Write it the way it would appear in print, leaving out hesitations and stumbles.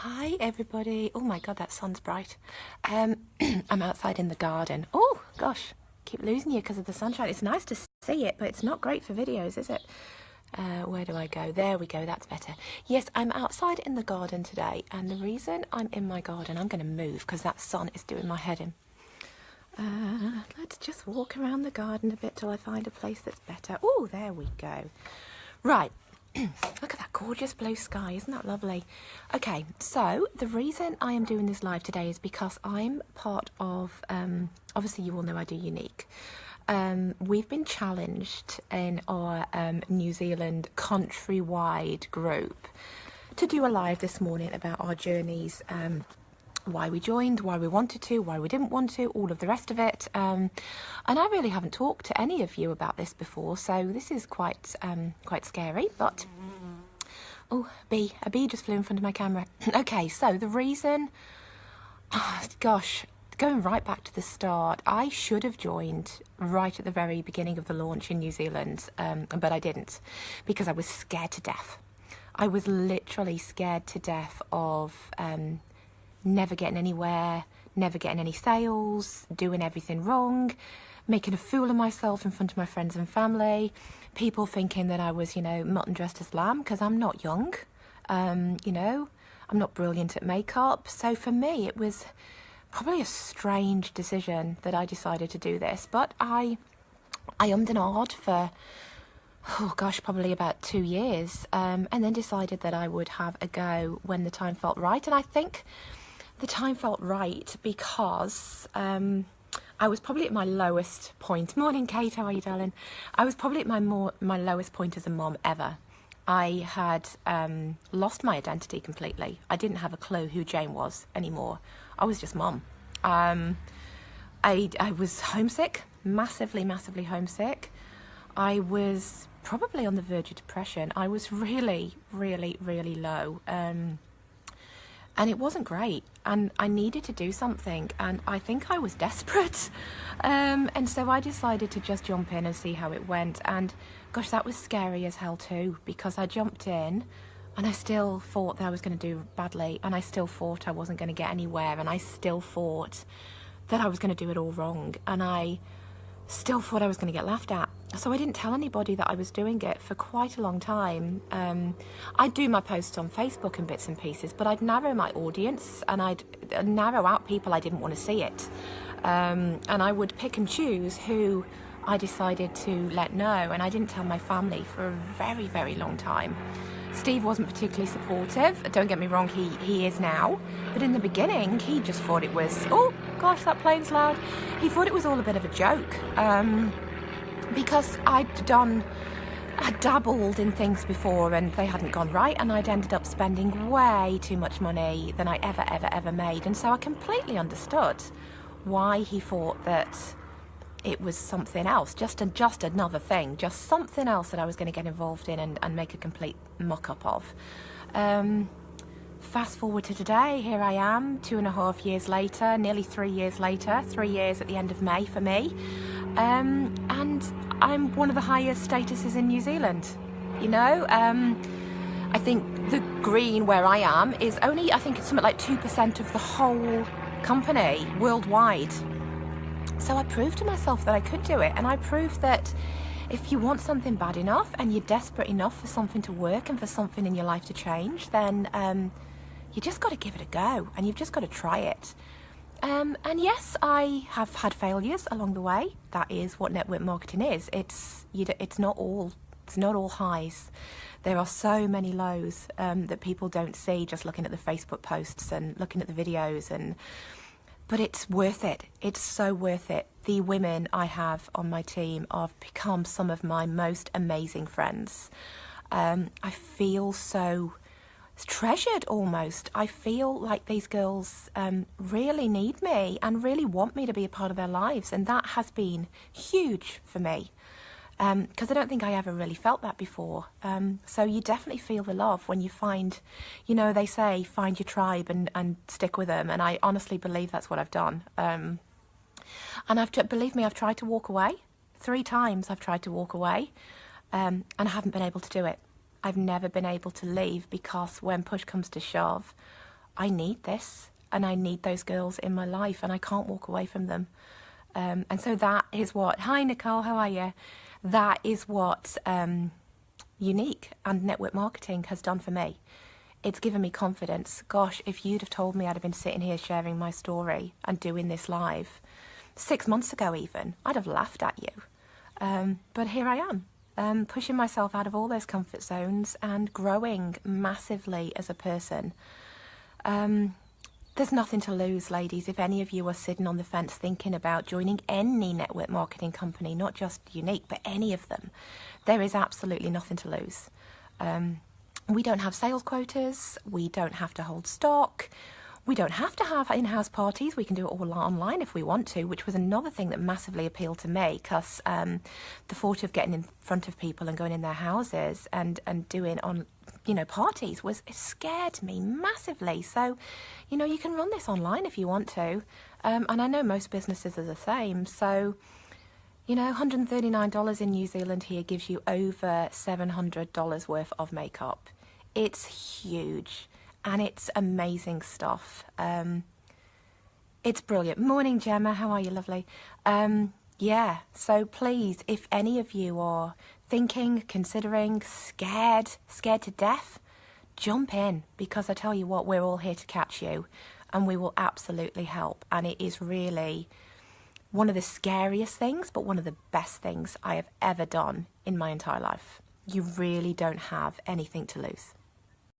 Hi everybody. Oh my god, that sun's bright. I'm outside in the garden. Oh gosh, keep losing you because of the sunshine. It's nice to see it, but it's not great for videos, is it? Where do I go? There we go, that's better. Yes, I'm outside in the garden today, and the reason I'm in my garden, I'm going to move because that sun is doing my head in. Let's just walk around the garden a bit till I find a place that's better. Oh, there we go. Right. Look at that gorgeous blue sky, isn't that lovely? Okay, so the reason I am doing this live today is because I'm part of, obviously you all know I do Younique. We've been challenged in our New Zealand countrywide group to do a live this morning about our journeys, why we joined, why we wanted to, why we didn't want to, all of the rest of it. And I really haven't talked to any of you about this before, so this is quite scary, but... Oh, a bee just flew in front of my camera. Okay, so the reason... Oh, gosh, going right back to the start, I should have joined right at the very beginning of the launch in New Zealand, but I didn't, because I was scared to death. I was literally scared to death of... never getting anywhere, never getting any sales, doing everything wrong, making a fool of myself in front of my friends and family, people thinking that I was, you know, mutton dressed as lamb, because I'm not young, you know, I'm not brilliant at makeup. So for me, it was probably a strange decision that I decided to do this, but I ummed and ahed for, oh gosh, probably about 2 years, and then decided that I would have a go when the time felt right. And I think the time felt right because I was probably at my lowest point. Morning, Kate, how are you, darling? I was probably at my lowest point as a mom ever. I had lost my identity completely. I didn't have a clue who Jane was anymore. I was just mom. I was homesick, massively homesick. I was probably on the verge of depression. I was really low. And it wasn't great, and I needed to do something, and I think I was desperate. And so I decided to just jump in and see how it went. And gosh, that was scary as hell too, because I jumped in and I still thought that I was going to do badly, and I still thought I wasn't going to get anywhere, and I still thought that I was going to do it all wrong, and I still thought I was going to get laughed at. So I didn't tell anybody that I was doing it for quite a long time. I'd do my posts on Facebook and bits and pieces, but I'd narrow my audience, and I'd narrow out people I didn't want to see it. And I would pick and choose who I decided to let know, and I didn't tell my family for a very long time. Steve wasn't particularly supportive. Don't get me wrong, he is now. But in the beginning, he just thought it was, oh gosh, that plane's loud. He thought it was all a bit of a joke. Because I'd dabbled in things before and they hadn't gone right, and I'd ended up spending way too much money than I ever made. And so I completely understood why he thought that it was something else, just another thing, just something else that I was going to get involved in and make a complete muck-up of. Fast forward to today, here I am, 2.5 years later, nearly 3 years later, 3 years at the end of May for me, and I'm one of the highest statuses in New Zealand, you know. I think the green where I am is only, I think it's something like 2% of the whole company worldwide. So I proved to myself that I could do it, and I proved that if you want something bad enough and you're desperate enough for something to work and for something in your life to change, then you just got to give it a go, and you've just got to try it. And yes, I have had failures along the way. That is what network marketing is. It's not all highs. There are so many lows that people don't see just looking at the Facebook posts and looking at the videos, but it's worth it. It's so worth it. The women I have on my team have become some of my most amazing friends. I feel so treasured almost. I feel like these girls really need me and really want me to be a part of their lives, and that has been huge for me, because I don't think I ever really felt that before. So you definitely feel the love when you find, you know, they say find your tribe and stick with them, and I honestly believe that's what I've done. And believe me, I've tried to walk away. 3 times I've tried to walk away, and I haven't been able to do it. I've never been able to leave, because when push comes to shove, I need this, and I need those girls in my life, and I can't walk away from them. And so that is what, hi Nicole, how are you? That is what Younique and network marketing has done for me. It's given me confidence. Gosh, if you'd have told me I'd have been sitting here sharing my story and doing this live 6 months ago even, I'd have laughed at you. But here I am, pushing myself out of all those comfort zones and growing massively as a person. There's nothing to lose, ladies. If any of you are sitting on the fence thinking about joining any network marketing company, not just Younique, but any of them, there is absolutely nothing to lose. We don't have sales quotas. We don't have to hold stock. We don't have to have in-house parties. We can do it all online if we want to, which was another thing that massively appealed to me, because the thought of getting in front of people and going in their houses and doing parties it scared me massively. So, you can run this online if you want to, and I know most businesses are the same. So, $139 in New Zealand here gives you over $700 worth of makeup. It's huge. And it's amazing stuff. It's brilliant. Morning, Gemma. How are you, lovely? Yeah, so please, if any of you are thinking, considering, scared to death, jump in, because I tell you what, we're all here to catch you, and we will absolutely help. And it is really one of the scariest things, but one of the best things I have ever done in my entire life. You really don't have anything to lose.